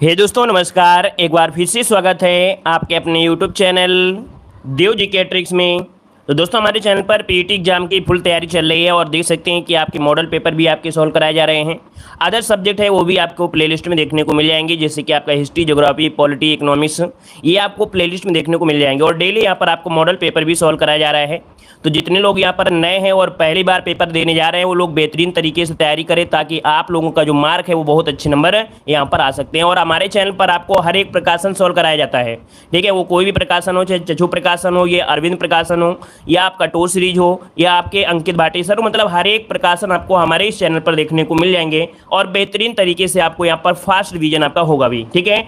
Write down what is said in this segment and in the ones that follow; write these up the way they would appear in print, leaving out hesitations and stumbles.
हे दोस्तों नमस्कार। एक बार फिर से स्वागत है आपके अपने यूट्यूब चैनल देव जी के ट्रिक्स में। तो दोस्तों हमारे चैनल पर पीईटी एग्जाम की फुल तैयारी चल रही है और देख सकते हैं कि आपके मॉडल पेपर भी आपके सॉल्व कराए जा रहे हैं। अदर सब्जेक्ट है वो भी आपको प्लेलिस्ट में देखने को मिल जाएंगे, जैसे कि आपका हिस्ट्री, ज्योग्राफी, पॉलिटी, इकोनॉमिक्स, ये आपको प्लेलिस्ट में देखने को मिल जाएंगे। और डेली यहाँ पर आपको मॉडल पेपर भी सॉल्व कराया जा रहा है। तो जितने लोग यहाँ पर नए हैं और पहली बार पेपर देने जा रहे हैं वो लोग बेहतरीन तरीके से तैयारी करें, ताकि आप लोगों का जो मार्क है वो बहुत अच्छे नंबर यहाँ पर आ सकते हैं। और हमारे चैनल पर आपको हर एक प्रकाशन सॉल्व कराया जाता है, ठीक है। वो कोई भी प्रकाशन हो, चाहे चक्षु प्रकाशन हो, या अरविंद प्रकाशन हो, या आपका टो सीरीज हो, या आपके अंकित भाटी सर हो, मतलब हर एक प्रकाशन आपको हमारे इस चैनल पर देखने को मिल जाएंगे। और बेहतरीन तरीके से आपको यहाँ पर फास्ट रिवीजन आपका होगा भी, ठीक है।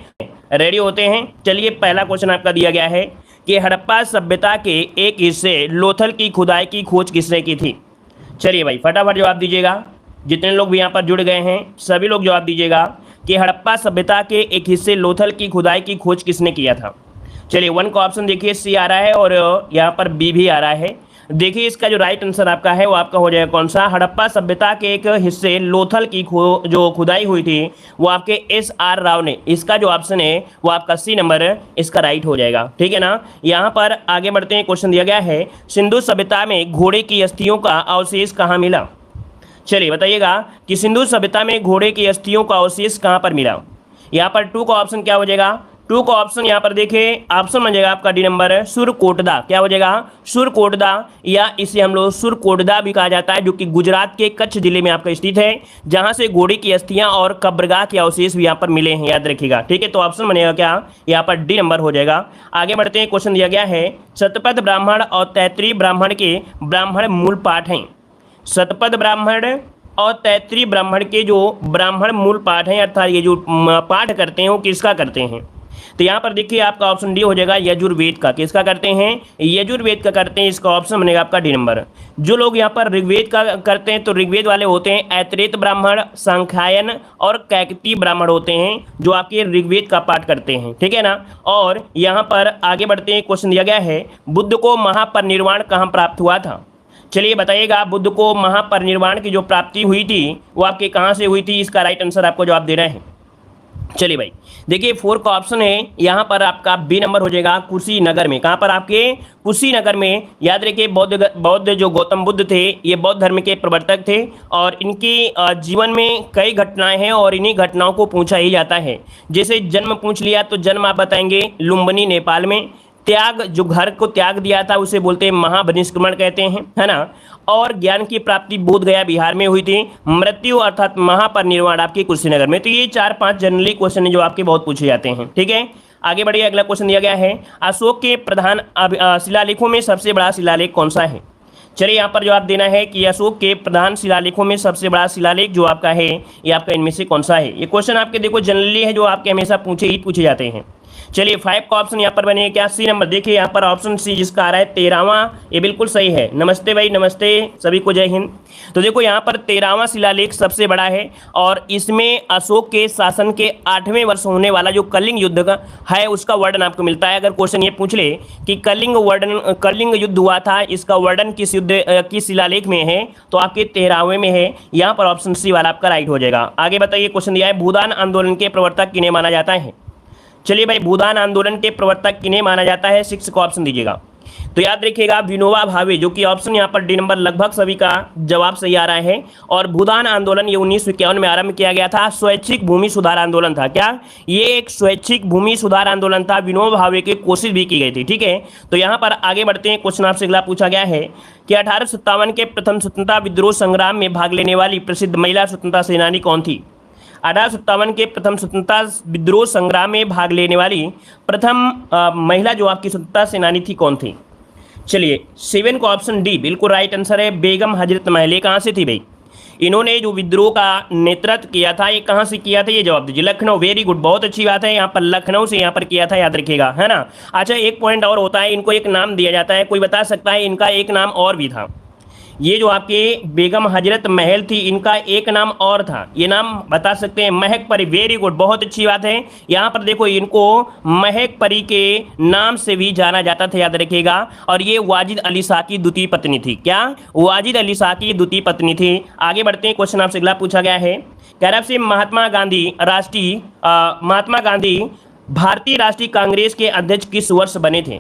रेडी होते हैं? चलिए, पहला क्वेश्चन आपका दिया गया है कि हड़प्पा सभ्यता के एक हिस्से लोथल की खुदाई की खोज किसने की थी। चलिए भाई फटाफट जवाब दीजिएगा। जितने लोग भी यहाँ पर जुड़ गए हैं सभी लोग जवाब दीजिएगा कि हड़प्पा सभ्यता के एक हिस्से लोथल की खुदाई की खोज किसने किया था। चलिए, 1 का ऑप्शन देखिए सी आ रहा है और यहाँ पर बी भी आ रहा है। देखिए, इसका जो राइट आंसर आपका है वो आपका हो जाएगा कौन सा, हड़प्पा सभ्यता के एक हिस्से लोथल की जो खुदाई हुई थी वो आपके SR राव ने। इसका जो ऑप्शन है वो आपका सी नंबर इसका राइट हो जाएगा, ठीक है ना। यहाँ पर आगे बढ़ते हैं। क्वेश्चन दिया गया है सिंधु सभ्यता में घोड़े की अस्थियों का अवशेष कहाँ मिला। चलिए बताइएगा कि सिंधु सभ्यता में घोड़े की अस्थियों का अवशेष कहाँ पर मिला। यहाँ पर 2 का ऑप्शन क्या हो जाएगा, 2 का ऑप्शन यहाँ पर देखिए ऑप्शन बन जाएगा आपका डी नंबर सुरकोटदा। क्या हो जाएगा, सुरकोटदा, या इसे हम लोग सुरकोटदा भी कहा जाता है, जो कि गुजरात के कच्छ जिले में आपका स्थित है, जहां से घोड़े की अस्थियां और कब्रगाह के अवशेष भी यहाँ पर मिले हैं, याद रखिएगा, ठीक है। तो ऑप्शन बनेगा क्या, यहाँ पर डी नंबर हो जाएगा। आगे बढ़ते हैं। क्वेश्चन दिया गया है शतपथ ब्राह्मण और तैत्रीय ब्राह्मण के ब्राह्मण मूल पाठ हैं। शतपथ ब्राह्मण और तैत्रीय ब्राह्मण के जो ब्राह्मण मूल पाठ हैं, अर्थात ये जो पाठ करते हैं वो किसका करते हैं। तो यहाँ पर देखिए आपका ऑप्शन डी हो जाएगा यजुर्वेद का। किसका करते हैं, यजुर्वेद का करते हैं। इसका ऑप्शन बनेगा आपका डी नंबर। जो लोग यहाँ पर ऋग्वेद का करते हैं तो ऋग्वेद वाले होते हैं ऐतरेय ब्राह्मण, सांख्यायन और कैकती ब्राह्मण होते हैं, जो आपके ऋग्वेद का पाठ करते हैं, ठीक है ना। और यहाँ पर आगे बढ़ते हैं। क्वेश्चन दिया गया है बुद्ध को महापरिनिर्वाण कहाँ प्राप्त हुआ था। चलिए बताइएगा, बुद्ध को महापरिनिर्वाण की जो प्राप्ति हुई थी वो आपके कहाँ से हुई थी। इसका राइट आंसर आपको जवाब देना है। चलिए भाई देखिए, 4 का ऑप्शन है यहाँ पर आपका बी नंबर हो जाएगा कुशीनगर में। कहाँ पर, आपके कुशीनगर में। याद रखिए, बौद्ध जो गौतम बुद्ध थे ये बौद्ध धर्म के प्रवर्तक थे, और इनके जीवन में कई घटनाएं हैं और इन्हीं घटनाओं को पूछा ही जाता है। जैसे जन्म पूछ लिया तो जन्म आप बताएंगे लुम्बिनी नेपाल में। त्याग, जो घर को त्याग दिया था उसे बोलते हैं महाबहिष्क्रमण कहते हैं, है ना। और ज्ञान की प्राप्ति बोध गया बिहार में हुई थी। मृत्यु अर्थात महापरिनिर्वाण आपके कुशीनगर में। तो ये 4-5 जनरली क्वेश्चन है जो आपके बहुत पूछे जाते हैं, ठीक है। आगे बढ़िए, अगला क्वेश्चन दिया गया है अशोक के प्रधान शिलालेखों में सबसे बड़ा शिलालेख कौन सा है। चलिए, यहाँ पर जवाब देना है कि अशोक के प्रधान शिलालेखों में सबसे बड़ा शिलालेख जो आपका है ये आपका इनमें से कौन सा है। ये क्वेश्चन आपके देखो जनरली है, जो आपके हमेशा पूछे जाते हैं। चलिए, 5 का ऑप्शन यहाँ पर बनेगा क्या, सी नंबर। देखिए यहाँ पर ऑप्शन सी जिसका आ रहा है 13वां, ये बिल्कुल सही है। नमस्ते भाई, नमस्ते सभी को, जय हिंद। तो देखो यहाँ पर 13वां शिलालेख सबसे बड़ा है, और इसमें अशोक के शासन के 8वें वर्ष होने वाला जो कलिंग युद्ध का है उसका वर्णन आपको मिलता है। अगर क्वेश्चन ये पूछ ले कि कलिंग युद्ध हुआ था, इसका वर्णन किस युद्ध किस शिलालेख में है, तो आपके 13वें में है। यहाँ पर ऑप्शन सी वाला आपका राइट हो जाएगा। आगे बताइए, क्वेश्चन दिया है भूदान आंदोलन के प्रवर्तक किन्हें माना जाता है। चलिए भाई, भूदान आंदोलन के प्रवर्तक किन्हें माना जाता है, 6 का ऑप्शन दीजिएगा। तो याद रखिएगा विनोबा भावे, जो कि ऑप्शन यहाँ पर डी नंबर लगभग सभी का जवाब सही आ रहा है। और भूदान आंदोलन ये 1951 में आरंभ किया गया था। स्वैच्छिक भूमि सुधार आंदोलन था। क्या, ये एक स्वैच्छिक भूमि सुधार आंदोलन था। विनोबा भावे की कोशिश भी की गई थी, ठीक है। तो यहाँ पर आगे बढ़ते हैं। क्वेश्चन आपसे अगला पूछा गया है कि 1857 के प्रथम स्वतंत्रता विद्रोह संग्राम में भाग लेने वाली प्रसिद्ध महिला स्वतंत्रता सेनानी कौन थी। 1857 के प्रथम स्वतंत्रता विद्रोह संग्राम में भाग लेने वाली प्रथम महिला जो आपकी स्वतंत्रता सेनानी थी कौन थी। चलिए, 7 का ऑप्शन डी बिल्कुल राइट आंसर है, बेगम हजरत महल। कहाँ से थी भाई, इन्होंने जो विद्रोह का नेतृत्व किया था ये कहाँ से किया था, ये जवाब दीजिए। लखनऊ, वेरी गुड, बहुत अच्छी बात है। यहाँ पर लखनऊ से यहाँ पर किया था, याद रखिएगा, है ना। अच्छा, एक पॉइंट और होता है, इनको एक नाम दिया जाता है, कोई बता सकता है इनका एक नाम और भी था। ये जो आपके बेगम हजरत महल थी इनका एक नाम और था, ये नाम बता सकते हैं, महक परी। वेरी गुड, बहुत अच्छी बात है। यहाँ पर देखो इनको महक परी के नाम से भी जाना जाता था, याद रखिएगा। और ये वाजिद अली शाह की द्वितीय पत्नी थी। क्या, वाजिद अली शाह की द्वितीय पत्नी थी। आगे बढ़ते हैं, क्वेश्चन आपसे अगला पूछा गया है कह रहा है महात्मा गांधी भारतीय राष्ट्रीय कांग्रेस के अध्यक्ष किस वर्ष बने थे।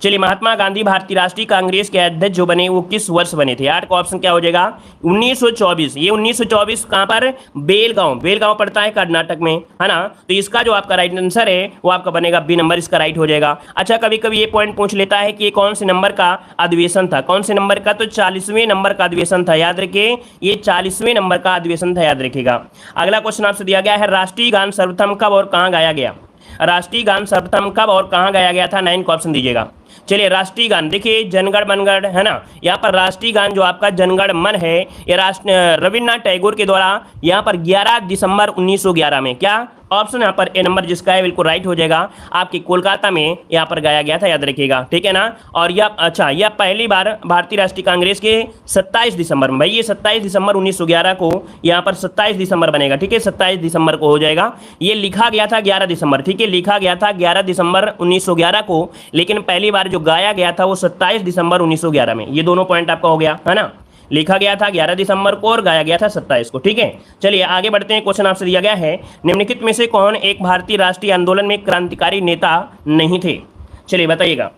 चलिए, महात्मा गांधी भारतीय राष्ट्रीय कांग्रेस के अध्यक्ष जो बने वो किस वर्ष बने थे। 8 का ऑप्शन क्या हो जाएगा 1924। ये 1924 कहाँ पर, बेलगांव पड़ता है कर्नाटक में, है ना। तो इसका जो आपका राइट आंसर है वो आपका बनेगा बी नंबर, इसका राइट हो जाएगा। अच्छा, कभी कभी ये पॉइंट पूछ लेता है कि ये कौन से नंबर का अधिवेशन था, कौन से नंबर का, तो 40वें नंबर का अधिवेशन था। याद रखिए, ये 40वें नंबर का अधिवेशन था, याद रखिएगा। अगला क्वेश्चन आपसे दिया गया है, राष्ट्रीय गान सर्वप्रथम कब और कहाँ गाया गया। राष्ट्रीय गान सर्वप्रथम कब और कहाँ गाया गया था। 9 का ऑप्शन दीजिएगा। चलिए, राष्ट्रीय गान देखिए जनगण मनगढ़, है ना। यहाँ पर राष्ट्रीय गान जो आपका जनगण मन है, ये रविन्द्रनाथ टैगोर के द्वारा यहाँ पर 11 दिसंबर 1911 में, क्या ऑप्शन यहाँ पर ए नंबर जिसका है बिल्कुल राइट हो जाएगा, आपके कोलकाता में यहाँ पर गाया गया था, याद रखिएगा, ठीक है ना। और यह अच्छा, यह पहली बार भारतीय राष्ट्रीय कांग्रेस के 27 दिसंबर में, भाई ये 27 दिसंबर 1911 को यहाँ पर 27 दिसंबर बनेगा, ठीक है, 27 दिसंबर को हो जाएगा। ये लिखा गया था 11 दिसंबर, ठीक है, लिखा गया था 11 दिसंबर 1911 को, लेकिन पहली बार जो गाया गया था वो 27 दिसंबर 1911 में। ये दोनों पॉइंट आपका हो गया, है ना। लिखा गया था 11 दिसंबर को और गाया गया था 27 को, ठीक है। चलिए आगे बढ़ते हैं। क्वेश्चन आपसे दिया गया है, निम्नलिखित में से कौन एक भारतीय राष्ट्रीय आंदोलन में क्रांतिकारी नेता नहीं थे। चलिए बताइएगा,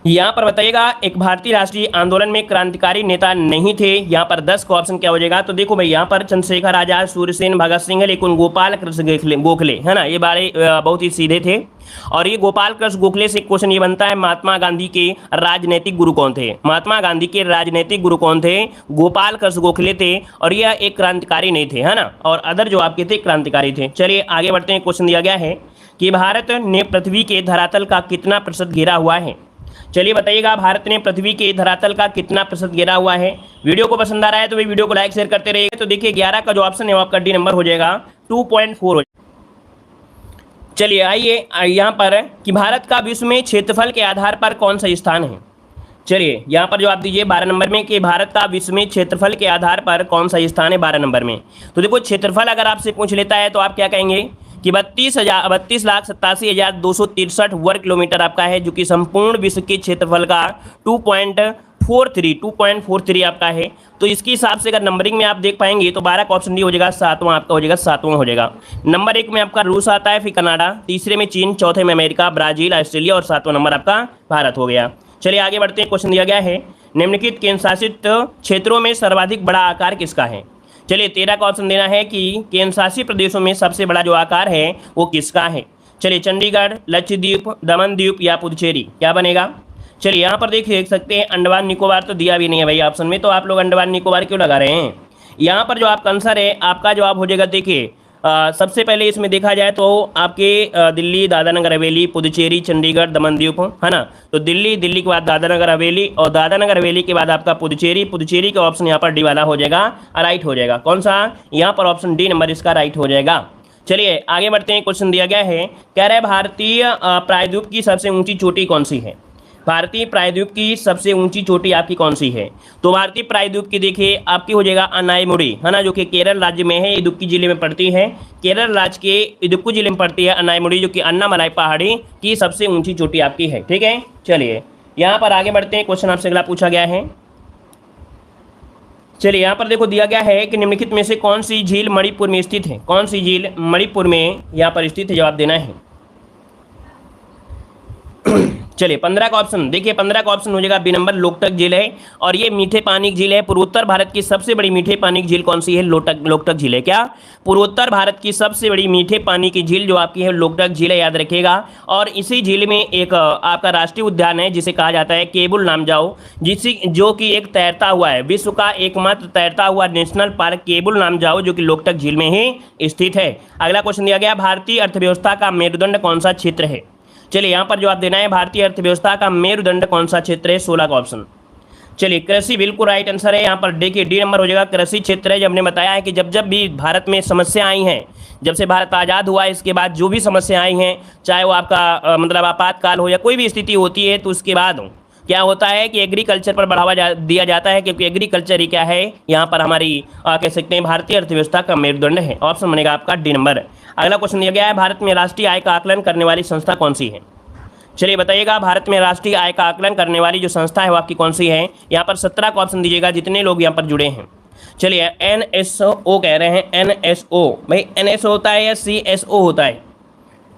यहाँ पर बताइएगा एक भारतीय राष्ट्रीय आंदोलन में क्रांतिकारी नेता नहीं थे। यहाँ पर 10 का ऑप्शन क्या हो जाएगा, तो देखो भाई यहाँ पर चंद्रशेखर आजाद, सूर्यसेन, भगत सिंह, लेकिन गोपाल कृष्ण गोखले, है ना, ये बारे बहुत ही सीधे थे। और ये गोपाल कृष्ण गोखले से क्वेश्चन ये बनता है, महात्मा गांधी के राजनीतिक गुरु कौन थे। महात्मा गांधी के राजनीतिक गुरु कौन थे, गोपाल कृष्ण गोखले थे, और यह एक क्रांतिकारी नहीं थे, है ना, और अदर जो आपके थे क्रांतिकारी थे। चलिए आगे बढ़ते हैं। क्वेश्चन दिया गया है कि भारत ने पृथ्वी के धरातल का कितना प्रतिशत घेरा हुआ है। चलिए बताइएगा, भारत ने पृथ्वी के धरातल का कितना प्रतिशत घेरा हुआ है। वीडियो को पसंद आ रहा है तो भाई वीडियो को लाइक शेयर करते रहिए। तो देखिए 11 का जो ऑप्शन है वो आपका डी नंबर हो जाएगा, 2.4 हो जाएगा। चलिए आइए यहाँ पर कि भारत का विश्व में क्षेत्रफल के आधार पर कौन सा स्थान है। चलिए यहाँ पर जो आप दीजिए 12 नंबर में कि भारत का विश्व में क्षेत्रफल के आधार पर कौन सा स्थान है 12 नंबर में। तो देखो क्षेत्रफल अगर आपसे पूछ लेता है तो आप क्या कहेंगे कि 32,87,263 वर्ग किलोमीटर आपका है, जो कि संपूर्ण विश्व के क्षेत्रफल का 2.43 आपका है। तो इसके हिसाब से अगर नंबरिंग में आप देख पाएंगे तो 12 का ऑप्शन डी हो जाएगा, 7वां आपका हो जाएगा, 7वां हो जाएगा। नंबर 1 में आपका रूस आता है, फिर कनाडा, तीसरे में चीन, चौथे में अमेरिका, ब्राजील, ऑस्ट्रेलिया, और 7वां नंबर आपका भारत हो गया। चलिए आगे बढ़ते हैं। क्वेश्चन दिया गया है, निम्नलिखित केंद्र शासित क्षेत्रों में सर्वाधिक बड़ा आकार किसका है। चलिए 13 का ऑप्शन देना है कि केंद्र शासित प्रदेशों में सबसे बड़ा जो आकार है वो किसका है। चलिए चंडीगढ़, लक्षद्वीप, दमन द्वीप या पुदुचेरी, क्या बनेगा। चलिए यहाँ पर देख सकते हैं अंडमान निकोबार तो दिया भी नहीं है भाई ऑप्शन में, तो आप लोग अंडमान निकोबार क्यों लगा रहे हैं। यहाँ पर जो आपका आंसर है आपका जवाब हो जाएगा, देखिए सबसे पहले इसमें देखा जाए तो आपके दिल्ली, दादरा नगर हवेली, पुदुचेरी, चंडीगढ़, दमन द्वीप, है ना। तो दिल्ली के बाद दादरा नगर हवेली, और दादरा नगर हवेली के बाद आपका पुदुचेरी का ऑप्शन यहाँ पर डी वाला हो जाएगा, राइट हो जाएगा। कौन सा, यहाँ पर ऑप्शन डी नंबर इसका राइट हो जाएगा। चलिए आगे बढ़ते हैं। क्वेश्चन दिया गया है, कह रहा है भारतीय प्रायद्वीप की सबसे ऊंची चोटी कौन सी है। भारतीय प्रायद्वीप की सबसे ऊंची चोटी आपकी कौन सी है। तो भारतीय प्रायद्वीप की देखिए आपकी हो जाएगा अनायमुड़ी, है ना, जो कि केरल राज्य में है, इडुक्की जिले में पड़ती है। केरल राज्य के इडुक्की जिले में पड़ती है अनायमुड़ी, जो कि अन्नामलाई पहाड़ी की सबसे ऊंची चोटी आपकी है, ठीक है। चलिए यहाँ पर आगे बढ़ते हैं। क्वेश्चन आपसे अगला पूछा गया है, चलिए यहाँ पर देखो दिया गया है कि निम्नलिखित में से कौन सी झील मणिपुर में स्थित है। कौन सी झील मणिपुर में यहाँ पर स्थित है, जवाब देना है। चलिए 15 का ऑप्शन देखिए, 15 का ऑप्शन हो जाएगा बी नंबर, लोकटक झील है, और ये मीठे पानी की झील है। पूर्वोत्तर भारत की सबसे बड़ी मीठे पानी की झील कौन सी है, लोकटक झील है। क्या पूर्वोत्तर भारत की सबसे बड़ी मीठे पानी की झील जो आपकी है लोकटक झील है, याद रखिएगा। और इसी झील में एक आपका राष्ट्रीय उद्यान है जिसे कहा जाता है केबुल लामजाओ, जो कि एक तैरता हुआ है, विश्व का एकमात्र तैरता हुआ नेशनल पार्क केबुल लामजाओ, जो कि लोकटक झील में ही स्थित है। अगला क्वेश्चन दिया गया, भारतीय अर्थव्यवस्था का मेरुदंड कौन सा क्षेत्र है। चलिए यहाँ पर जवाब देना है, भारतीय अर्थव्यवस्था का मेरुदंड कौन सा क्षेत्र है, 16 का ऑप्शन। चलिए कृषि बिल्कुल राइट आंसर है। यहाँ पर देखिए डी नंबर हो जाएगा, कृषि क्षेत्र है। जब हमने बताया है कि जब भी भारत में समस्या आई हैं, जब से भारत आज़ाद हुआ है इसके बाद जो भी समस्या आई हैं, चाहे वो आपका मतलब आपातकाल हो या कोई भी स्थिति होती है, तो उसके बाद क्या होता है कि एग्रीकल्चर पर बढ़ावा दिया जाता है, क्योंकि एग्रीकल्चर ही क्या है यहाँ पर हमारी कह सकते हैं भारतीय अर्थव्यवस्था का मेरुदंड है। ऑप्शन बनेगा आपका डी नंबर। अगला क्वेश्चन दिया गया है, भारत में राष्ट्रीय आय का आकलन करने वाली संस्था कौन सी है। चलिए बताइएगा, भारत में राष्ट्रीय आय का आकलन करने वाली जो संस्था है वो आपकी कौन सी है। यहाँ पर 17 का ऑप्शन दीजिएगा, जितने लोग यहाँ पर जुड़े हैं। चलिए NSO कह रहे हैं, NSO भाई NSO होता है या CSO होता है?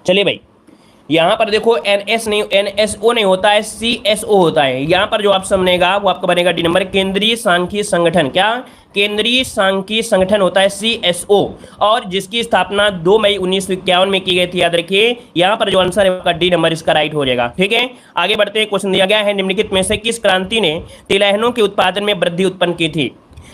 चलिए भाई यहाँ पर देखो NSO नहीं होता है, CSO होता है। यहाँ पर जो ऑप्शन बनेगा वो आपका बनेगा डी नंबर, केंद्रीय सांख्यिकी संगठन। क्या? केंद्रीय सांख्यिकी संगठन होता है CSO, और जिसकी स्थापना 2 मई 1951 में की गई थी। याद रखिए यहाँ पर जो आंसर है आपका डी नंबर इसका राइट हो जाएगा। ठीक है, आगे बढ़ते हैं। क्वेश्चन दिया गया है, निम्नलिखित में से किस क्रांति ने तिलहनों के उत्पादन में वृद्धि उत्पन्न की थी?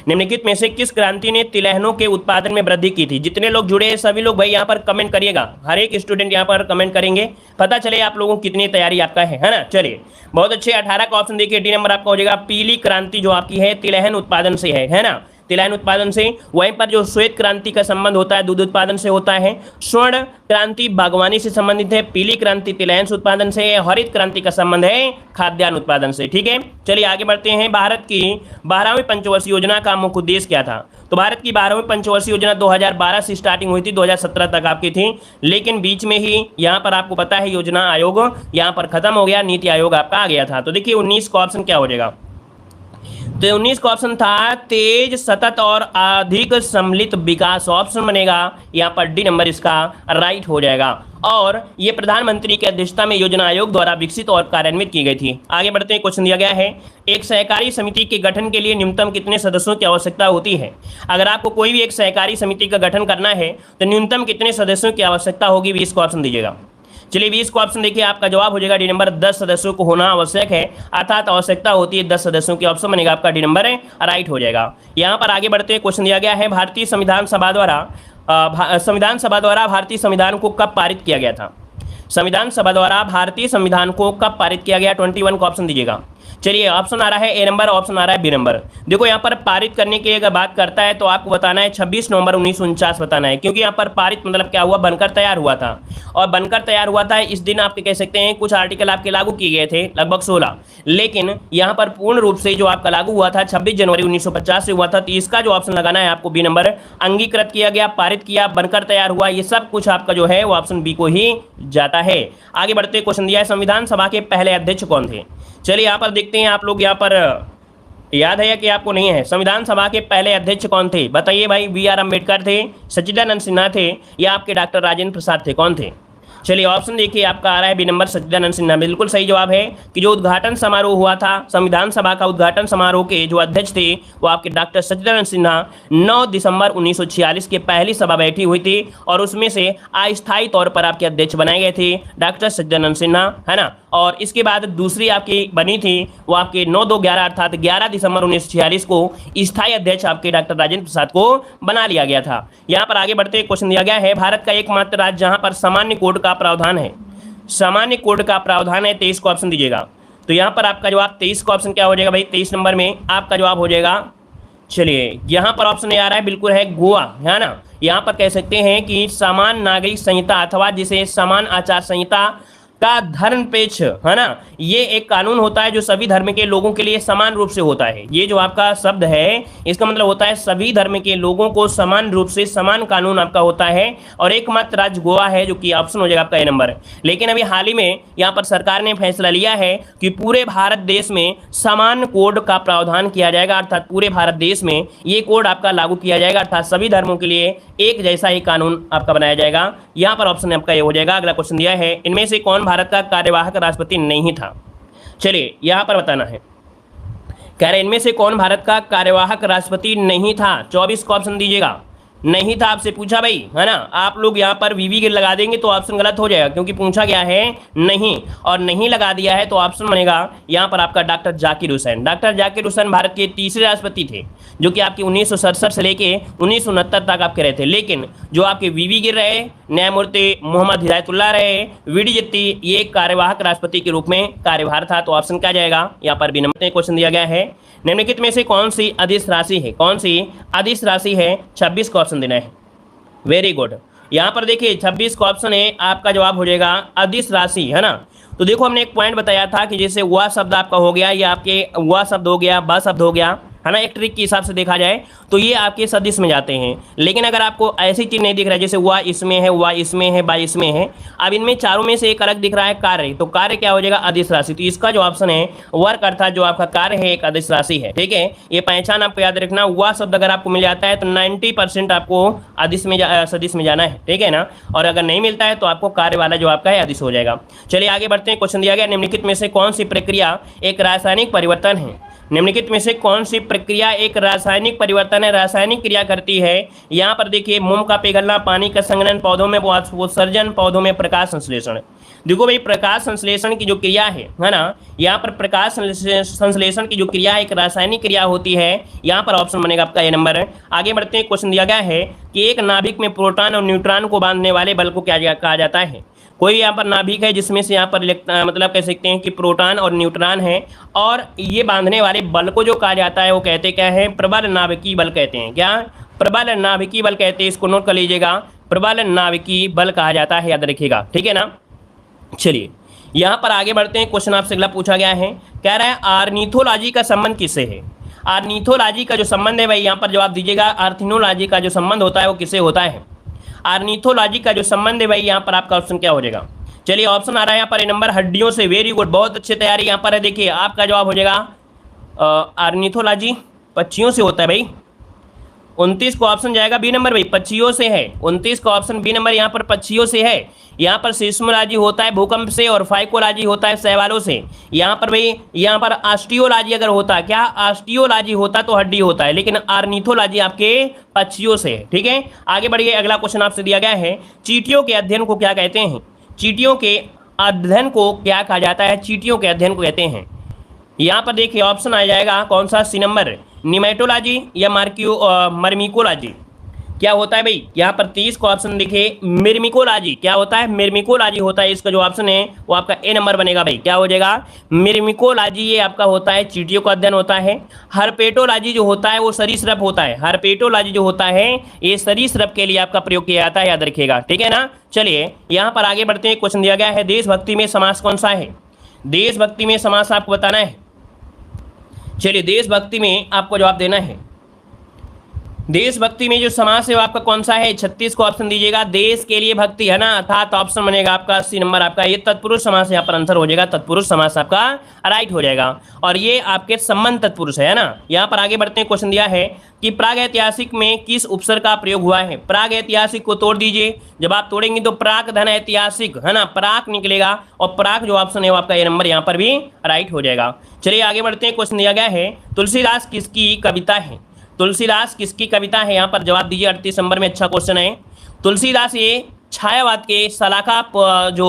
निम्नलिखित में से किस क्रांति ने तिलहनों के उत्पादन में वृद्धि की थी? जितने लोग जुड़े हैं सभी लोग भाई यहाँ पर कमेंट करिएगा, हर एक स्टूडेंट यहाँ पर कमेंट करेंगे, पता चले आप लोगों को कितनी तैयारी आपका है ना। चलिए बहुत अच्छे, 18 का ऑप्शन देखिए, डी नंबर आपका हो जाएगा। पीली क्रांति जो आपकी है तिलहन उत्पादन से है ना, तिलहन उत्पादन से। वहीं पर जो श्वेत क्रांति का संबंध होता है दूध उत्पादन से होता है। स्वर्ण क्रांति बागवानी से संबंधित है। पीली क्रांति तिलहन से उत्पादन से है। हरित क्रांति का संबंध है खाद्यान्न उत्पादन से। ठीक है, चलिए आगे बढ़ते हैं। भारत की 12वीं पंचवर्षीय योजना का मुख्य उद्देश्य क्या था? तो भारत की 12वीं पंचवर्षीय योजना 2012 से स्टार्टिंग हुई थी, 2017 तक आपकी थी, लेकिन बीच में ही यहाँ पर आपको पता है योजना आयोग यहाँ पर खत्म हो गया, नीति आयोग आपका आ गया था। तो देखिए 19 का ऑप्शन क्या हो जाएगा? तो 19 का ऑप्शन था तेज, सतत और अधिक सम्मिलित विकास। ऑप्शन बनेगा यहाँ पर डी नंबर इसका राइट हो जाएगा। और ये प्रधानमंत्री की अध्यक्षता में योजना आयोग द्वारा विकसित और कार्यान्वित की गई थी। आगे बढ़ते हैं, क्वेश्चन दिया गया है, एक सहकारी समिति के गठन के लिए न्यूनतम कितने सदस्यों की आवश्यकता होती है? अगर आपको कोई भी एक सहकारी समिति का गठन करना है तो न्यूनतम कितने सदस्यों की आवश्यकता होगी? 20 का ऑप्शन दीजिएगा। चलिए 20 का ऑप्शन देखिए, आपका जवाब हो जाएगा डी नंबर, 10 सदस्यों को होना आवश्यक है, अर्थात आवश्यकता होती है 10 सदस्यों की। ऑप्शन बनेगा आपका डी नंबर राइट हो जाएगा। यहाँ पर आगे बढ़ते हैं, क्वेश्चन दिया गया है, भारतीय संविधान सभा द्वारा भारतीय संविधान को कब पारित किया गया था? संविधान सभा द्वारा भारतीय संविधान को कब पारित किया गया? 21 का ऑप्शन दीजिएगा। चलिए ऑप्शन आ रहा है ए नंबर, ऑप्शन आ रहा है बी नंबर। देखो यहाँ पर पारित करने की अगर बात करता है तो आपको बताना है 26 नवंबर 1949 बताना है, क्योंकि यहाँ पर पारित मतलब क्या हुआ? बनकर तैयार हुआ था, और बनकर तैयार हुआ था इस दिन आपके कह सकते हैं कुछ आर्टिकल आपके लागू किए गए थे, लगभग 16, लेकिन यहाँ पर पूर्ण रूप से जो आपका लागू हुआ था 26 जनवरी 1950 से हुआ था। तो इसका जो ऑप्शन लगाना है आपको बी नंबर, अंगीकृत किया गया, पारित किया, बनकर तैयार हुआ, ये सब कुछ आपका जो है वो ऑप्शन बी को ही जाता है। आगे बढ़ते, क्वेश्चन दिया है, संविधान सभा के पहले अध्यक्ष कौन थे? चलिए यहाँ पर देखते हैं, आप लोग यहाँ पर याद है या कि आपको नहीं है? संविधान सभा के पहले अध्यक्ष कौन थे? बताइए भाई, BR अम्बेडकर थे, सच्चिदानंद सिन्हा थे, या आपके डॉक्टर राजेंद्र प्रसाद थे? कौन थे? चलिए ऑप्शन देखिए, आपका आ रहा है बी नंबर, सच्चिदानंद सिन्हा। बिल्कुल सही जवाब है कि जो उद्घाटन समारोह हुआ था संविधान सभा का, उद्घाटन समारोह के जो अध्यक्ष थे वो आपके डॉक्टर सच्चिदानंद सिन्हा। 9 दिसंबर 1946 के पहली सभा बैठी हुई थी और उसमें से अस्थायी तौर पर आपके अध्यक्ष बनाए गए थे डॉक्टर सच्चिदानंद सिन्हा, है ना। और इसके बाद दूसरी आपकी बनी थी वो आपके 9-2-11 अर्थात 11 दिसंबर 1946 को स्थायी अध्यक्ष आपके डॉक्टर राजेंद्र प्रसाद को बना लिया गया था। यहाँ पर आगे बढ़ते, क्वेश्चन दिया गया है, भारत का एकमात्र राज्य जहाँ पर सामान्य कोड का प्रावधान है, सामान्य कोड का प्रावधान है, 23 का ऑप्शन दीजिएगा। तो यहाँ पर आपका जवाब 23 का ऑप्शन क्या हो जाएगा भाई? 23 नंबर में आपका जवाब हो जाएगा, चलिए यहाँ पर ऑप्शन आ रहा है, बिल्कुल है गोवा, है ना। यहाँ पर कह सकते हैं कि समान नागरिक संहिता अथवा जिसे समान आचार संहिता का धर्मनिरपेक्ष, है ना, ये एक कानून होता है जो सभी धर्म के लोगों के लिए समान रूप से होता है। ये जो आपका शब्द है इसका मतलब होता है सभी धर्म के लोगों को समान रूप से समान कानून आपका होता है, और एकमात्र राज्य गोवा है जो कि ऑप्शन हो जाएगा आपका ए नंबर। लेकिन अभी हाल ही में यहाँ पर सरकार ने फैसला लिया है कि पूरे भारत देश में समान कोड का प्रावधान किया जाएगा, अर्थात पूरे भारत देश में ये कोड आपका लागू किया जाएगा, अर्थात सभी धर्मों के लिए एक जैसा ही कानून आपका बनाया जाएगा। यहाँ पर ऑप्शन आपका ये हो जाएगा। अगला क्वेश्चन दिया है, इनमें से कौन भारत का कार्यवाहक राष्ट्रपति नहीं था? चलिए यहां पर बताना है, कह रहे इनमें से कौन भारत का कार्यवाहक राष्ट्रपति नहीं था? 24 का ऑप्शन दीजिएगा। नहीं था आपसे पूछा भाई, है ना। आप लोग यहाँ पर वीवी लगा देंगे तो ऑप्शन गलत हो जाएगा, क्योंकि पूछा गया है नहीं, और नहीं लगा दिया है तो ऑप्शन बनेगा यहाँ पर आपका डॉक्टर जाकिर हुसैन। डॉक्टर जाकिर हुसैन भारत के तीसरे राष्ट्रपति थे जो कि आपके 1967 से लेके 1969 तक आपके रहे थे। लेकिन जो आपके वीवी गिर रहे, न्यायमूर्ति मोहम्मद हिदायतुल्लाह रहे, वीडी जत्ती, ये कार्यवाहक राष्ट्रपति के रूप में कार्यभार था। तो ऑप्शन क्या जाएगा? यहाँ पर भी नंबर क्वेश्चन दिया गया है, निम्नलिखित में से कौन सी अदिश राशि है? कौन सी अदिश राशि है? 26 का ऑप्शन देना है। Very good. यहाँ पर देखिए 26 का ऑप्शन है, आपका जवाब हो जाएगा अदिश राशि, है ना। तो देखो हमने एक पॉइंट बताया था कि जैसे वह शब्द आपका हो गया, या आपके वह शब्द हो गया, ब शब्द हो गया, है ना, एक ट्रिक के हिसाब से देखा जाए तो ये आपके सदिश में जाते हैं। लेकिन अगर आपको ऐसी चीज नहीं दिख रहा है जैसे वह इसमें है, वह इसमें है, बा इसमें है, अब इनमें चारों में से एक अलग दिख रहा है कार्य, तो कार्य क्या हो जाएगा, अदिश राशि। तो इसका जो ऑप्शन है वर्क अर्थात जो आपका कार्य है एक अदिश राशि है। ठीक है, ये पहचान आपको याद रखना। वह शब्द अगर आपको मिल जाता है तो 90% आपको अदिश में सदिश में जाना है। ठीक है ना, और अगर नहीं मिलता है तो आपको कार्य वाला जो आपका है अदिश हो जाएगा। चलिए आगे बढ़ते हैं। क्वेश्चन दिया गया निम्नलिखित में से कौन सी प्रक्रिया एक रासायनिक परिवर्तन है। निम्नलिखित में से कौन सी प्रक्रिया एक रासायनिक परिवर्तन है, रासायनिक क्रिया करती है। यहाँ पर देखिए, मोम का पिघलना, पानी का संघनन, पौधों में उत्सर्जन, पौधों में प्रकाश संश्लेषण। देखो भाई, प्रकाश संश्लेषण की जो क्रिया है ना, यहाँ पर प्रकाश संश्लेषण की जो क्रिया एक रासायनिक क्रिया होती है। यहाँ पर ऑप्शन बनेगा आपका ए नंबर। आगे बढ़ते हैं। क्वेश्चन दिया गया है कि एक नाभिक में प्रोटॉन और न्यूट्रॉन को बांधने वाले बल को क्या कहा जाता है। कोई यहाँ पर नाभिक है जिसमें से यहाँ पर मतलब कह सकते हैं कि प्रोटॉन और न्यूट्रॉन है, और ये बांधने वाले बल को जो कहा जाता है वो कहते क्या है, प्रबल नाभिकीय बल कहते हैं। क्या, प्रबल नाभिकीय बल कहते हैं। इसको नोट कर लीजिएगा, प्रबल नाभिकीय बल कहा जाता है, याद रखिएगा। ठीक है ना, चलिए यहाँ पर आगे बढ़ते हैं। क्वेश्चन आपसे अगला पूछा गया है, कह रहा है आर्निथोलॉजी का संबंध किससे है। आर्निथोलॉजी का जो संबंध है भाई, यहाँ पर जवाब दीजिएगा। आर्थिनोलॉजी का जो संबंध होता है वो किससे होता है। आर्निथोलॉजी का जो संबंध है भाई, यहाँ पर आपका ऑप्शन क्या हो जाएगा। चलिए ऑप्शन आ रहा है यहाँ पर ए नंबर, हड्डियों से। वेरी गुड, बहुत अच्छी तैयारी यहाँ पर है। देखिए आपका जवाब हो जाएगा आर्निथोलॉजी पक्षियों से होता है भाई। 29 को ऑप्शन जाएगा बी नंबर भाई, पक्षियों से है। 29 का ऑप्शन बी नंबर यहाँ पर पक्षियों से है। यहाँ पर सिस्मोलॉजी होता है भूकंप से, और फाइकोलॉजी होता है शैवालों से। यहाँ पर भाई, यहाँ पर ऑस्टियोलॉजी अगर होता है, क्या ऑस्टियोलॉजी होता तो हड्डी होता है, लेकिन आर्निथोलॉजी आपके पक्षियों से है। ठीक है, आगे बढ़िए। अगला क्वेश्चन आपसे दिया गया है, चींटियों के अध्ययन को क्या कहते हैं। चींटियों के अध्ययन को क्या कहा जाता है, चींटियों के अध्ययन को कहते हैं। यहाँ पर देखिए ऑप्शन आ जाएगा कौन सा, सी नंबर, निमेटोलॉजी या मर्मिकोलॉजी। क्या होता है भाई, यहाँ पर 30 को ऑप्शन देखिए, मिर्मिकोलॉजी। क्या होता है, मिर्मिकोलॉजी होता है। इसका जो ऑप्शन है वो आपका ए नंबर बनेगा भाई। क्या हो जाएगा, मिर्मिकोलॉजी, ये आपका होता है चींटियों का अध्ययन होता है। हर्पेटोलॉजी जो होता है वो सरीसृप होता है। हर्पेटोलॉजी जो होता है ये सरीसृप के लिए आपका प्रयोग किया जाता है, याद रखिएगा। ठीक है ना, चलिए यहाँ पर आगे बढ़ते हैं। क्वेश्चन दिया गया है, देशभक्ति में समास कौन सा है। देशभक्ति में समास आपको बताना है। चलिए देशभक्ति में आपको जवाब देना है। देशभक्ति में जो समास है वो आपका कौन सा है, 36 को ऑप्शन दीजिएगा। देश के लिए भक्ति है ना, अर्थात ऑप्शन बनेगा आपका सी नंबर। आपका ये तत्पुरुष समास यहाँ पर आंसर हो जाएगा। तत्पुरुष समास आपका राइट हो जाएगा, और ये आपके संबंध तत्पुरुष है ना। यहाँ पर आगे बढ़ते हैं। क्वेश्चन दिया है कि प्राग ऐतिहासिक में किस उपसर्ग का प्रयोग हुआ है। प्राग ऐतिहासिक को तोड़ दीजिए, जब आप तोड़ेंगे तो प्राक धन ऐतिहासिक है ना, प्राक निकलेगा, और प्राक जो ऑप्शन है वो आपका ये नंबर यहाँ पर भी राइट हो जाएगा। चलिए आगे बढ़ते हैं। क्वेश्चन दिया गया है, तुलसीदास किसकी कविता है। तुलसीदास किसकी कविता है, यहाँ पर जवाब दीजिए। 38 नंबर में अच्छा क्वेश्चन है। तुलसीदास ये छायावाद के सलाखा जो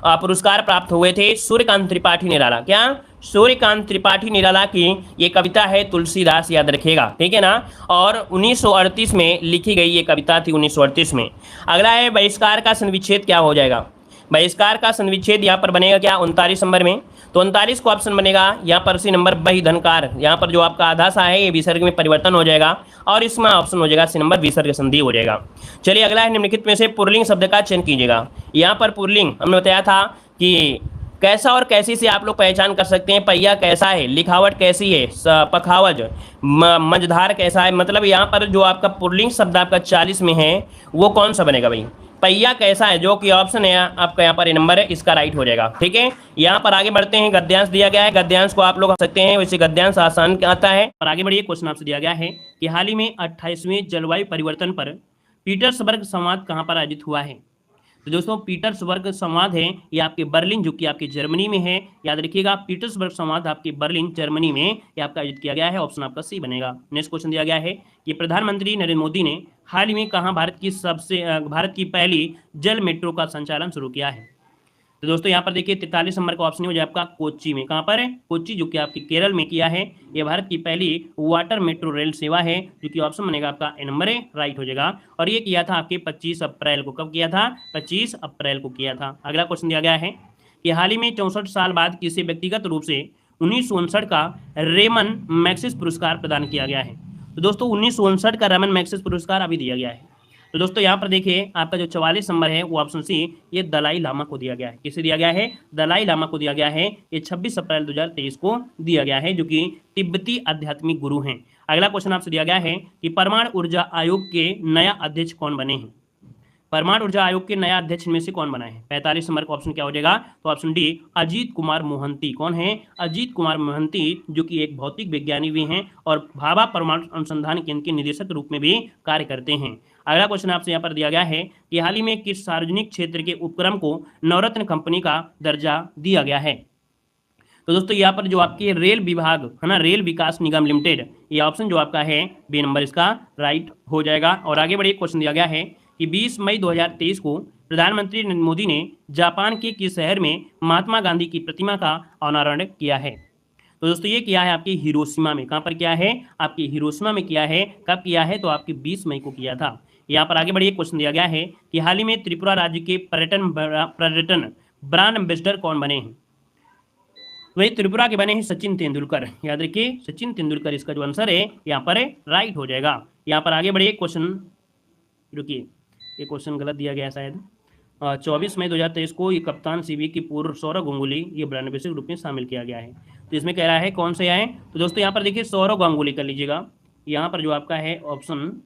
पुरस्कार प्राप्त हुए थे सूर्यकांत त्रिपाठी निराला। क्या, सूर्यकांत त्रिपाठी निराला की ये कविता है तुलसीदास, याद रखिएगा। ठीक है ना, और 1938 में लिखी गई ये कविता थी, 1938 में। अगला है, बहिष्कार का संविच्छेद क्या हो जाएगा। बहिष्कार का संविच्छेद यहाँ पर बनेगा क्या, 39 नंबर में। तो 39 को ऑप्शन बनेगा यहाँ पर सी नंबर, बहिधनकार। यहाँ पर जो आपका आधा सा है ये विसर्ग में परिवर्तन हो जाएगा, और इसमें ऑप्शन हो जाएगा सी नंबर, विसर्ग संधि हो जाएगा। चलिए अगला है, निम्नलिखित में से पुल्लिंग शब्द का चयन कीजिएगा। यहाँ पर पुल्लिंग हमने बताया था कि कैसा और कैसी से आप लोग पहचान कर सकते हैं। पहिया कैसा है, लिखावट कैसी है, पखावज, मझधार कैसा है। मतलब यहाँ पर जो आपका पुल्लिंग शब्द आपका 40 में है वो कौन सा बनेगा भाई, पहिया कैसा है, जो कि ऑप्शन है आपका यहाँ पर नंबर है, इसका राइट हो जाएगा। ठीक है, यहाँ पर आगे बढ़ते हैं। गद्यांश दिया गया है, गद्यांश को आप लोग कर सकते हैं, वैसे गद्यांश आसान आता है। और आगे बढ़िए। क्वेश्चन आपसे दिया गया है कि हाल ही में 28वें जलवायु परिवर्तन पर पीटर्सबर्ग संवाद कहाँ पर आयोजित हुआ है। तो दोस्तों पीटर्सबर्ग संवाद है ये आपके बर्लिन, जो कि आपके जर्मनी में है, याद रखिएगा। पीटर्सबर्ग संवाद आपके बर्लिन जर्मनी में ये आपका आयोजित किया गया है। ऑप्शन आपका सी बनेगा। नेक्स्ट क्वेश्चन दिया गया है कि प्रधानमंत्री नरेंद्र मोदी ने हाल ही में कहाँ भारत की पहली जल मेट्रो का संचालन शुरू किया है। तो दोस्तों यहाँ पर देखिए 43 नंबर का ऑप्शन हो जाए आपका कोच्चि में। कहाँ पर है, कोच्चि, जो कि आपके केरल में किया है। ये भारत की पहली वाटर मेट्रो रेल सेवा है, जो कि ऑप्शन बनेगा आपका ए नंबर है, राइट हो जाएगा। और ये किया था आपके 25 अप्रैल को। कब किया था, 25 अप्रैल को किया था। अगला क्वेश्चन दिया गया है कि हाल ही में 64 साल बाद किसी व्यक्तिगत रूप से 1959 का रेमन मैग्सेसे पुरस्कार प्रदान किया गया है। तो दोस्तों 1959 का रेमन मैग्सेसे पुरस्कार अभी दिया गया है। तो दोस्तों यहाँ पर देखिए आपका जो 44 नंबर है वो ऑप्शन सी, ये दलाई लामा को दिया गया है। किसे दिया गया है? दलाई लामा को दिया गया है। ये 26 अप्रैल 2023 को दिया गया है, जो कि तिब्बती आध्यात्मिक गुरु हैं। अगला क्वेश्चन आपसे दिया गया है कि परमाणु ऊर्जा आयोग के नया अध्यक्ष कौन बने हैं? परमाणु ऊर्जा आयोग के नया अध्यक्ष में से कौन बना है? 45 नंबर का ऑप्शन क्या हो जाएगा? तो ऑप्शन डी, अजीत कुमार मोहंती। कौन है? अजीत कुमार मोहंती, जो कि एक भौतिक विज्ञानी भी हैं और भाभा परमाणु अनुसंधान केंद्र के निदेशक के रूप में भी कार्य करते हैं। अगला क्वेश्चन आपसे यहाँ पर दिया गया है कि हाल ही में किस सार्वजनिक क्षेत्र के उपक्रम को नवरत्न कंपनी का दर्जा दिया गया है? तो दोस्तों यहाँ पर जो आपकी रेल विभाग है ना, रेल विकास निगम लिमिटेड, ये ऑप्शन जो आपका है बी नंबर इसका राइट हो जाएगा। और आगे बढ़िए, क्वेश्चन दिया गया है कि 20 मई 2023 को प्रधानमंत्री नरेंद्र मोदी ने जापान के किस शहर में महात्मा गांधी की प्रतिमा का अनावरण किया है? तो दोस्तों ये किया है आपकी हिरोशिमा में। कहाँ पर किया है? आपकी हिरोशिमा में किया है। कब किया है? तो आपकी 20 मई को किया था। यहाँ पर आगे बढ़िए, क्वेश्चन दिया गया है कि हाल ही में त्रिपुरा राज्य के पर्यटन ब्रांड एम्बेसडर कौन बने हैं? वही त्रिपुरा के बने हैं सचिन तेंदुलकर। याद रखिए, सचिन तेंदुलकर इसका जो आंसर है यहाँ पर राइट हो जाएगा। यहाँ पर आगे बढ़िए, क्वेश्चन रुकिए, ये क्वेश्चन गलत दिया गया शायद। 24 मई 2023 को ये कप्तान सीबी की पूर्व सौरव गांगुली ये ब्रांड एम्बेसडर ग्रुप में शामिल किया गया है। तो इसमें कह रहा है कौन से आए? तो दोस्तों यहाँ पर देखिए सौरव गांगुली कर लीजिएगा। यहाँ पर जो आपका है ऑप्शन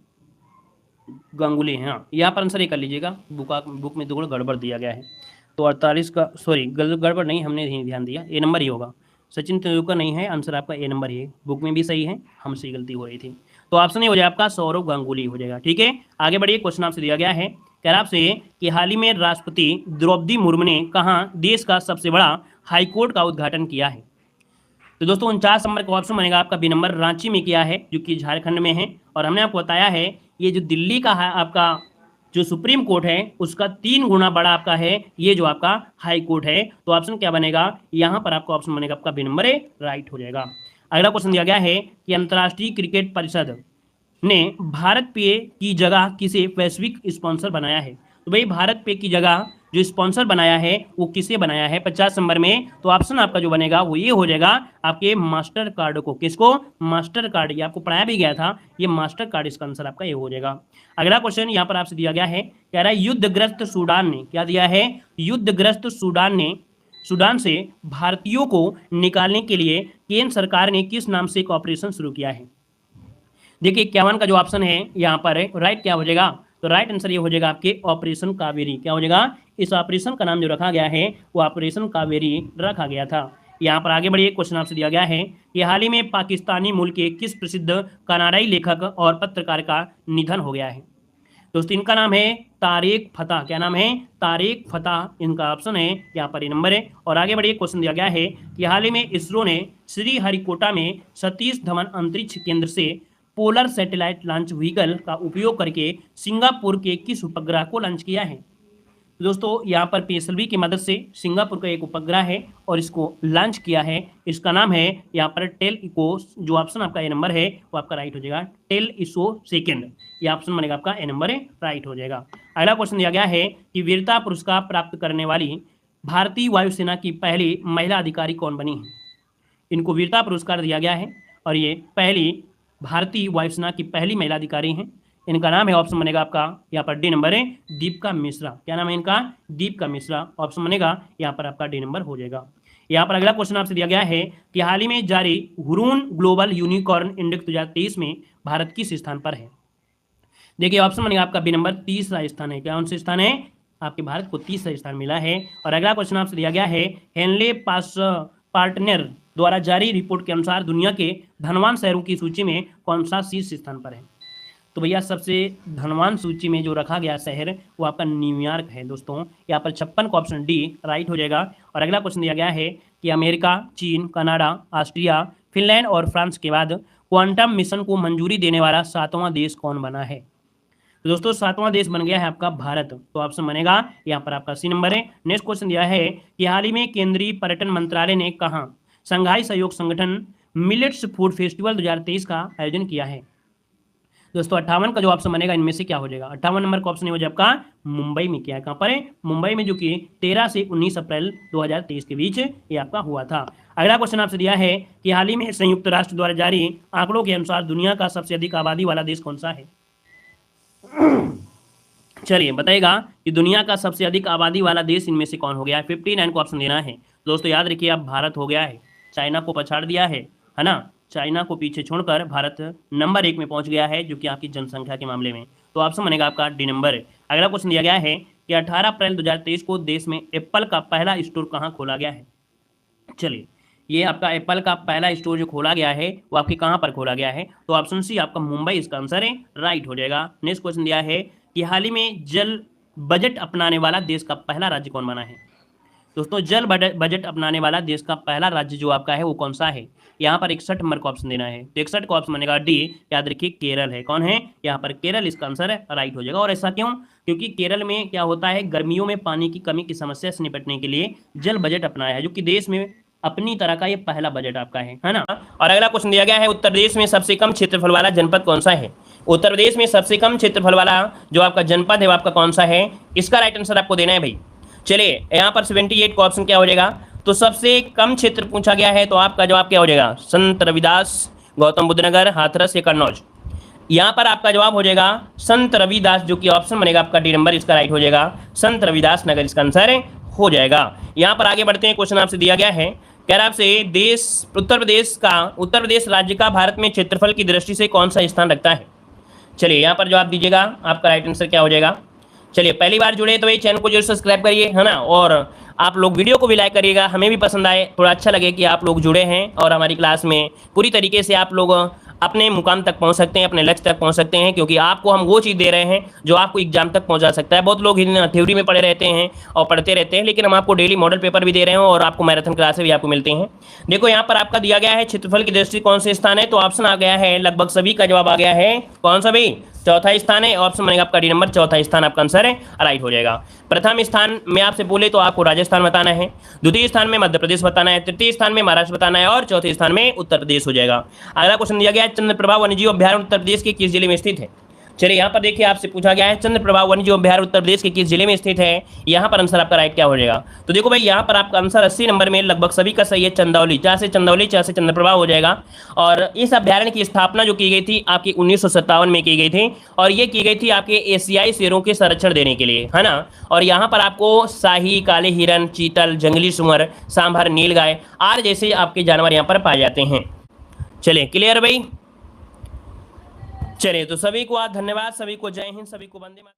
गांगुली है, हाँ यहाँ पर आंसर ये कर लीजिएगा। बुक में थोड़ा गड़बड़ दिया गया है, तो 48 का सॉरी गड़बड़ नहीं, हमने नहीं ध्यान दिया, ए नंबर ही होगा। सचिन तेंदुलकर नहीं है, आंसर आपका ए नंबर ही है। बुक में भी सही है, हमसे गलती हो रही थी। तो ऑप्शन ही हो जाएगा आपका सौरव गांगुली हो जाएगा। ठीक है, आगे बढ़िए, क्वेश्चन आपसे दिया गया है कह रहा आपसे कि हाल ही में राष्ट्रपति द्रौपदी मुर्मू ने कहाँ देश का सबसे बड़ा हाईकोर्ट का उद्घाटन किया है? तो दोस्तों 49 नंबर का ऑप्शन बनेगा आपका बी नंबर, रांची में किया है, जो कि झारखंड में है। और हमने आपको बताया है ये जो दिल्ली का है आपका जो सुप्रीम कोर्ट है उसका 3 गुना बड़ा आपका है ये जो आपका हाई कोर्ट है। तो ऑप्शन क्या बनेगा? यहाँ पर आपका ऑप्शन बनेगा आपका बी नंबर राइट हो जाएगा। अगला क्वेश्चन दिया गया है कि अंतर्राष्ट्रीय क्रिकेट परिषद ने भारत पे की जगह किसे वैश्विक स्पॉन्सर बनाया है? तो भाई भारत पे की जगह जो स्पॉन्सर बनाया है वो किसे बनाया है 50 नंबर में? तो ऑप्शन आपका जो बनेगा वो ये हो जाएगा आपके मास्टर कार्ड को। किसको? Master card. ये आपको पढ़ाया भी गया था, ये मास्टर कार्ड इसका आंसर आपका ये हो जाएगा। अगला क्वेश्चन यहाँ पर आपसे दिया गया है, कह रहा है युद्धग्रस्त सूडान ने क्या दिया है? युद्धग्रस्त सूडान ने सूडान से भारतीयों को निकालने के लिए केंद्र सरकार ने किस नाम से एक ऑपरेशन शुरू किया है? देखिए 51 का जो ऑप्शन है यहाँ पर राइट क्या हो जाएगा? तो राइट आंसर ये हो जाएगा आपके ऑपरेशन कावेरी। क्या हो जाएगा? इस ऑपरेशन का नाम जो रखा गया है वो ऑपरेशन कावेरी रखा गया था। यहाँ पर आगे बढ़िए, क्वेश्चन आपसे दिया गया है कि हाल ही में पाकिस्तानी मूल के किस प्रसिद्ध कनाडाई लेखक और पत्रकार का निधन हो गया है? दोस्तों इनका नाम है तारिक फतेह। क्या नाम है? तारिक फतेह इनका ऑप्शन है यहाँ पर ये नंबर है। और आगे बढ़िए, क्वेश्चन दिया गया है कि हाल ही में इसरो ने श्रीहरिकोटा में सतीश धवन अंतरिक्ष केंद्र से पोलर सैटेलाइट लॉन्च व्हीकल का उपयोग करके सिंगापुर के किस उपग्रह को लॉन्च किया है? दोस्तों यहाँ पर पीएसएलवी की मदद से सिंगापुर का एक उपग्रह है और इसको लॉन्च किया है। इसका नाम है यहाँ पर टेल इको। जो ऑप्शन आपका ए नंबर है वो आपका राइट हो जाएगा, टेल इसो सेकेंड। ये ऑप्शन बनेगा आपका ए नंबर राइट हो जाएगा। अगला क्वेश्चन दिया गया है कि वीरता पुरस्कार प्राप्त करने वाली भारतीय वायुसेना की पहली महिला अधिकारी कौन बनी है? इनको वीरता पुरस्कार दिया गया है और ये पहली भारतीय वायुसेना की पहली महिला अधिकारी हैं। इनका नाम है, ऑप्शन बनेगा आपका यहाँ पर डी नंबर है, दीपिका मिश्रा। क्या नाम है इनका? दीपिका मिश्रा। ऑप्शन बनेगा यहाँ पर आपका डी नंबर हो जाएगा। यहाँ पर अगला क्वेश्चन आपसे दिया गया है कि हाल ही में जारी हुरून ग्लोबल यूनिकॉर्न इंडेक्स 2023 में भारत किस स्थान पर है? देखिए ऑप्शन बनेगा आपका बी नंबर, तीसरा स्थान है। कौन सा स्थान है? आपके भारत को तीसरा स्थान मिला है। और अगला क्वेश्चन आपसे दिया गया है हेनले पार्टनर द्वारा जारी रिपोर्ट के अनुसार दुनिया के धनवान शहरों की सूची में कौन सा शीर्ष स्थान पर है? तो भैया सबसे धनवान सूची में जो रखा गया शहर वो आपका न्यूयॉर्क है। दोस्तों यहाँ पर 56 का ऑप्शन डी राइट हो जाएगा। और अगला क्वेश्चन दिया गया है कि अमेरिका, चीन, कनाडा, ऑस्ट्रिया, फिनलैंड और फ्रांस के बाद क्वांटम मिशन को मंजूरी देने वाला 7वां देश कौन बना है? तो दोस्तों 7वां देश बन गया है आपका भारत। तो ऑप्शन बनेगा यहाँ पर आपका सी नंबर है। नेक्स्ट क्वेश्चन दिया है कि हाल ही में केंद्रीय पर्यटन मंत्रालय ने कहाँ संघाई सहयोग संगठन मिलेट्स फूड फेस्टिवल 2023 का आयोजन किया है? दोस्तों 58 का जो ऑप्शन बनेगा इनमें से क्या हो जाएगा? 58 नंबर का ऑप्शन हो जाएगा आपका मुंबई में। क्या है? कहाँ पर है? मुंबई में, जो कि 13 से 19 अप्रैल 2023 के बीच ये आपका हुआ था। अगला क्वेश्चन आपसे दिया है कि हाल ही में संयुक्त राष्ट्र द्वारा जारी आंकड़ों के अनुसार दुनिया का सबसे अधिक आबादी वाला देश कौन सा है? चलिए बताइएगा कि दुनिया का सबसे अधिक आबादी वाला देश इनमें से कौन हो गया है। 59 को ऑप्शन देना है। दोस्तों याद रखिए, अब भारत हो गया है, चाइना को पछाड़ दिया है ना। चाइना को पीछे छोड़कर भारत नंबर 1 में पहुंच गया है, जो कि आपकी जनसंख्या के मामले में। तो ऑप्शन बनेगा आपका डी नंबर। अगला क्वेश्चन दिया गया है कि 18 अप्रैल 2023 को देश में एप्पल का पहला स्टोर कहाँ खोला गया है। चलिए, ये आपका एप्पल का पहला स्टोर जो खोला गया है वो आपके कहाँ पर खोला गया है। तो ऑप्शन सी आपका मुंबई इसका आंसर है, राइट हो जाएगा। नेक्स्ट क्वेश्चन दिया है कि हाल ही में जल बजट अपनाने वाला देश का पहला राज्य कौन बना है। दोस्तों जल बजट अपनाने वाला देश का पहला राज्य जो आपका है वो कौन सा है। यहाँ पर 61 नंबर का ऑप्शन देना है। तो 61 का ऑप्शन बनेगा डी। याद रखिए केरल है। कौन है यहाँ पर, केरल इसका आंसर है, राइट हो जाएगा। और ऐसा क्यों, क्योंकि केरल में क्या होता है, गर्मियों में पानी की कमी की समस्या से निपटने के लिए जल बजट अपनाया है, जो कि देश में अपनी तरह का ये पहला बजट आपका है ना। और अगला क्वेश्चन दिया गया है, उत्तर प्रदेश में सबसे कम क्षेत्रफल वाला जनपद कौन सा है। उत्तर प्रदेश में सबसे कम क्षेत्रफल वाला जो आपका जनपद है वो आपका कौन सा है, इसका राइट आंसर आपको देना है भाई। चलिए यहाँ पर 78 का ऑप्शन क्या हो जाएगा। तो सबसे कम क्षेत्र पूछा गया है, तो आपका जवाब क्या हो जाएगा, संत रविदास, गौतम बुद्ध नगर, हाथरस या कन्नौज। यहाँ पर आपका जवाब हो जाएगा संत रविदास, जो कि ऑप्शन बनेगा आपका डी नंबर, इसका राइट हो जाएगा। संत रविदास नगर इसका आंसर हो जाएगा। यहाँ पर आगे बढ़ते हैं, क्वेश्चन आपसे दिया गया है, कह रहा आपसे देश उत्तर प्रदेश राज्य का भारत में क्षेत्रफल की दृष्टि से कौन सा स्थान रखता है। चलिए यहाँ पर जवाब दीजिएगा, आपका राइट आंसर क्या हो जाएगा। चलिए पहली बार जुड़े तो ये चैनल को जरूर सब्सक्राइब करिए, है ना। और आप लोग वीडियो को भी लाइक करिएगा, हमें भी पसंद आए, थोड़ा अच्छा लगे कि आप लोग जुड़े हैं और हमारी क्लास में पूरी तरीके से आप लोग अपने मुकाम तक पहुंच सकते हैं, अपने लक्ष्य तक पहुंच सकते हैं, क्योंकि आपको हम वो चीज़ दे रहे हैं जो आपको एग्जाम तक पहुंचा सकता है। बहुत लोग थ्योरी में पढ़े रहते हैं और पढ़ते रहते हैं, लेकिन हम आपको डेली मॉडल पेपर भी दे रहे हैं और आपको मैराथन क्लासें भी आपको मिलते हैं। देखो यहाँ पर आपका दिया गया है क्षेत्रफल की दृष्टि कौन से स्थान है, तो ऑप्शन आ गया है, लगभग सभी का जवाब आ गया है, कौन सा भाई, चौथा स्थान है। ऑप्शन बनेगा आपका डी नंबर, चौथा स्थान आपका आंसर है, राइट हो जाएगा। प्रथम स्थान में आपसे बोले तो आपको राजस्थान बताना है, द्वितीय स्थान में मध्य प्रदेश बताना है, तृतीय स्थान में महाराष्ट्र बताना है और चौथे स्थान में उत्तर प्रदेश हो जाएगा। अगला क्वेश्चन दिया गया है, चंद्रप्रभा वन्यजीव अभ्यारण्य उत्तर प्रदेश के किस जिले में स्थित है। चलिए यहाँ पर देखिए, आपसे पूछा गया है चंद्रप्रभा वन्यजीव अभ्यारण्य उत्तर प्रदेश के किस जिले में स्थित है। यहाँ पर आंसर आपका राइट क्या हो जाएगा। तो देखो भाई, यहाँ पर आपका आंसर 80 नंबर में लगभग सभी का सही है, चंदौली, चाहे से चंदौली चाहे से चंद्रप्रभा हो जाएगा। और इस अभ्यारण्य की स्थापना जो की गई थी आपकी 1957 में की गई थी, और ये की गई थी आपके एशियाई शेरों के संरक्षण देने के लिए, है ना। और यहाँ पर आपको शाही, काले हिरन, चीतल, जंगली सुअर, सांभर, नीलगाय आदि जैसे आपके जानवर यहाँ पर पाए जाते हैं। चलिए क्लियर भाई। चलिए तो सभी को धन्यवाद, सभी को जय हिंद, सभी को वंदे मातरम।